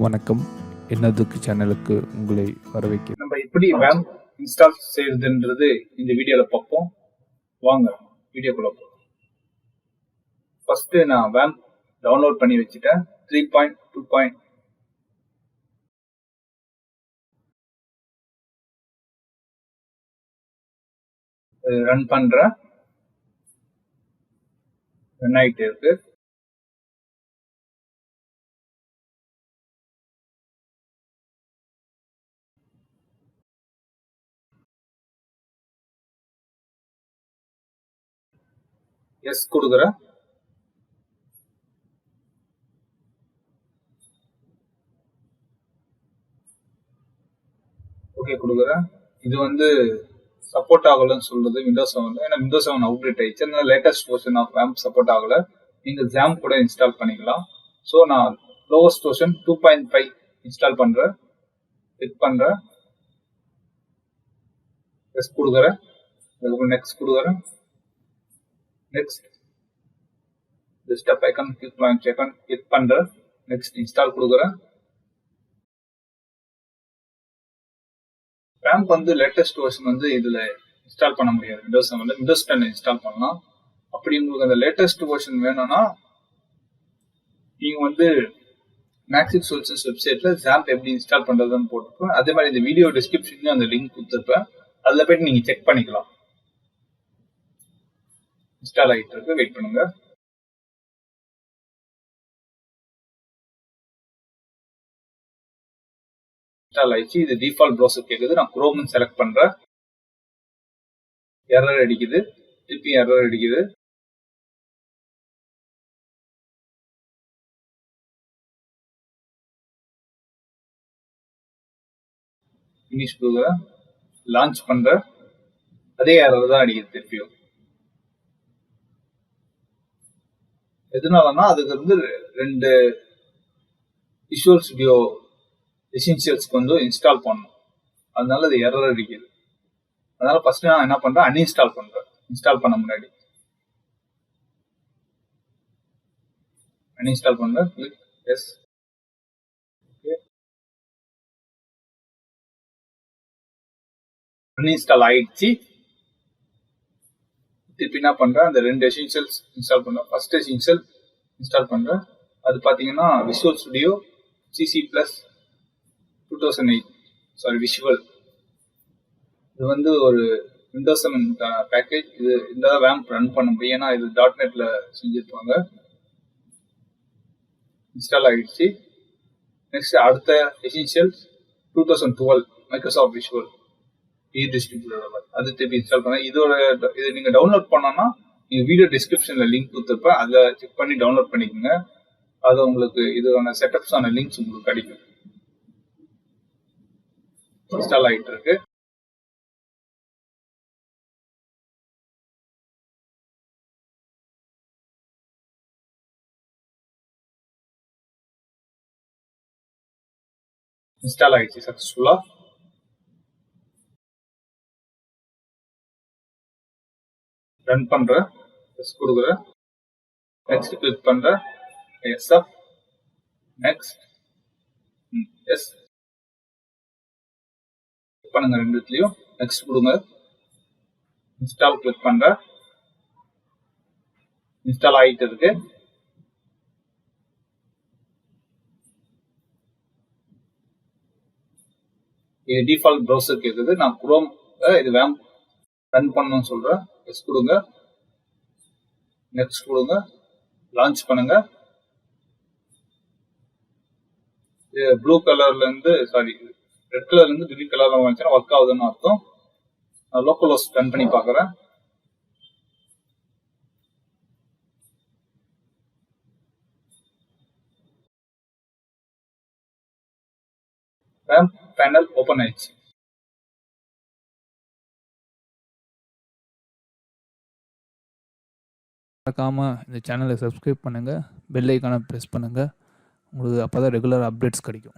வணக்கம். என்னதுக்கு சேனலுக்கு உங்களை வரவேற்கிறேன். நம்ம எப்படி வேம்ப் இன்ஸ்டால் செய்யறதுன்றது இந்த வீடியோல பார்ப்போம். வாங்க வீடியோக்குள்ள போகலாம். ஃபர்ஸ்ட் நான் வேம்ப் டவுன்லோட் பண்ணி வச்சுட்டேன். 3.2. ரன் பண்றேன். ரன் ஆயிட்டு இருக்கு. எஸ் கொடுக்குறேன். ஓகே கொடுக்குறேன். இது வந்து சப்போர்ட் ஆகலன்னு சொல்றது விண்டோஸ் 7. ஏன்னா விண்டோஸ் 7 அப்டேட் ஆயிடுச்சு. அதனால லேட்டஸ்ட் வெர்ஷன் ஆஃப் வேம்ப் சப்போர்ட் ஆகல. நீங்க ஜாம் கூட இன்ஸ்டால் பண்ணிக்கலாம். ஸோ நான் லோவஸ்ட் வெர்ஷன் 2.5 இன்ஸ்டால் பண்றேன். கிளிக் பண்றேன். எஸ் கொடுக்குறேன். அதுக்கப்புறம் நெக்ஸ்ட் கொடுக்குறேன். நெக்ஸ்ட் டெஸ்க்டாப் ஐகான் கிளிக் பண்றேன். நெக்ஸ்ட் இன்ஸ்டால் கொடுக்குறேன். வேம்ப் வந்து லேட்டஸ்ட் வெர்ஷன் வந்து இதுல இன்ஸ்டால் பண்ண முடியாது. விண்டோஸ் 7 விண்டோஸ் 10 இன்ஸ்டால் பண்ணலாம். அப்படி உங்களுக்கு அந்த லேட்டஸ்ட் வெர்ஷன் வேணும்னா நீங்க வந்து மேக்ஸிக் சொல்யூஷன்ஸ் வெப்சைட்ல ஜாம்ப் எப்படி இன்ஸ்டால் பண்றதுன்னு போட்டுருப்பேன். அதே மாதிரி இந்த வீடியோ டிஸ்கிரிப்ஷன்லயும் அந்த லிங்க் கொடுத்துருப்பேன். அதுல போயிட்டு நீங்க செக் பண்ணிக்கலாம். இன்ஸ்டால் ஆகிட்டு இருக்கு. வெயிட் பண்ணுங்க. இன்ஸ்டால் ஆயிடுச்சு. இது டிஃபால்ட் ப்ரௌசர் கேக்குது. நான் குரோம் செலக்ட் பண்றேன். எரர் அடிக்குது. திருப்பி எரர் அடிக்குது. ஃபினிஷ் கொடுக்குறேன். லான்ச் பண்றேன். அதே எரர் தான் அடிக்குது திருப்பியும். எதனாலன்னா அதுக்கு வந்து 2 விஷுவல் ஸ்டுடியோ எசென்ஷியல்ஸ்க்கு வந்து இன்ஸ்டால் பண்ணணும். அதனால அது எரர் அடிக்குது. அதனால ஃபர்ஸ்ட் நான் என்ன பண்றேன், அன்இன்ஸ்டால் பண்றேன். இன்ஸ்டால் பண்ண முன்னாடி அன்இன்ஸ்டால் பண்றேன். Click S. அன்இன்ஸ்டால் ஆயிடுச்சு. திருப்பி என்ன பண்றேன், அந்த 2 எசென்ஷியல்ஸ் இன்ஸ்டால் பண்றேன். ஃபர்ஸ்ட் எசென்ஷியல் இன்ஸ்டால் பண்றேன். அது பாத்தீங்கன்னா விஷுவல் ஸ்டுடியோ CC+ 2008 விஷுவல். இது வந்து ஒரு விண்டோஸ் 7 பேக்கேஜ். இது இந்த வேம்ப் ரன் பண்ண முடியும். ஏன்னா இது .NETல செஞ்சிருப்பாங்க. இன்ஸ்டால் ஆயிடுச்சு. நெக்ஸ்ட் அடுத்த எசென்ஷியல் 2012 மைக்ரோசாஃப்ட் விஷுவல் டிஸ்ட்ரிபியூட்டர். அது திருப்பி இன்ஸ்டால் பண்ண. இது நீங்க டவுன்லோட் பண்ணோம்னா நீங்க வீடியோ டிஸ்கிரிப்ஷன்ல லிங்க் கொடுத்துருப்பேன். அதை செக் பண்ணி டவுன்லோட் பண்ணிக்கோங்க. அது உங்களுக்கு இதுக்கான செட்டப்ஸ் ஆன லிங்க்ஸ் உங்களுக்கு கிடைக்கும். இன்ஸ்டால் ஆகிட்டு இருக்கு. இன்ஸ்டால் ஆயிடுச்சு சக்சஸ்ஃபுல்லா. ரன் பண்றேன். எஸ் கொடுக்குறேன். நெக்ஸ்ட் கிளிக் பண்றேன். எஸ் அப். நெக்ஸ்ட் எஸ் பண்ணுங்க. ரெண்டுத்துலயும் நெக்ஸ்ட் கொடுங்க. இன்ஸ்டால் கிளிக் பண்றேன். இன்ஸ்டால் ஆகிட்டு இருக்கு. இது டிஃபால்ட் ப்ரௌசர் கேக்குது. நான் குரோம் இது வேம்ப் ரன் பண்ணணும்னு சொல்றேன். எஸ் கொடுங்க. நெக்ஸ்ட் கொடுங்க. லான்ச் பண்ணுங்க. ப்ளூ கலர்ல இருந்து ரெட் கலர்ல இருந்து கிரீன் கலர்ல வந்துச்சுன்னா ஒர்க் ஆகுதுன்னு அர்த்தம். நான் லோக்கல் ஹோஸ்ட் ரன் பண்ணி பாக்குறேன். வேம்ப் பேனல் ஓபன் ஆயிடுச்சு. மறக்காம இந்த சேனலை சப்ஸ்கிரைப் பண்ணுங்க. பெல் ஐக்கானை பிரஸ் பண்ணுங்க. உங்களுக்கு அப்பதான் ரெகுலர் அப்டேட்ஸ் கிடைக்கும்.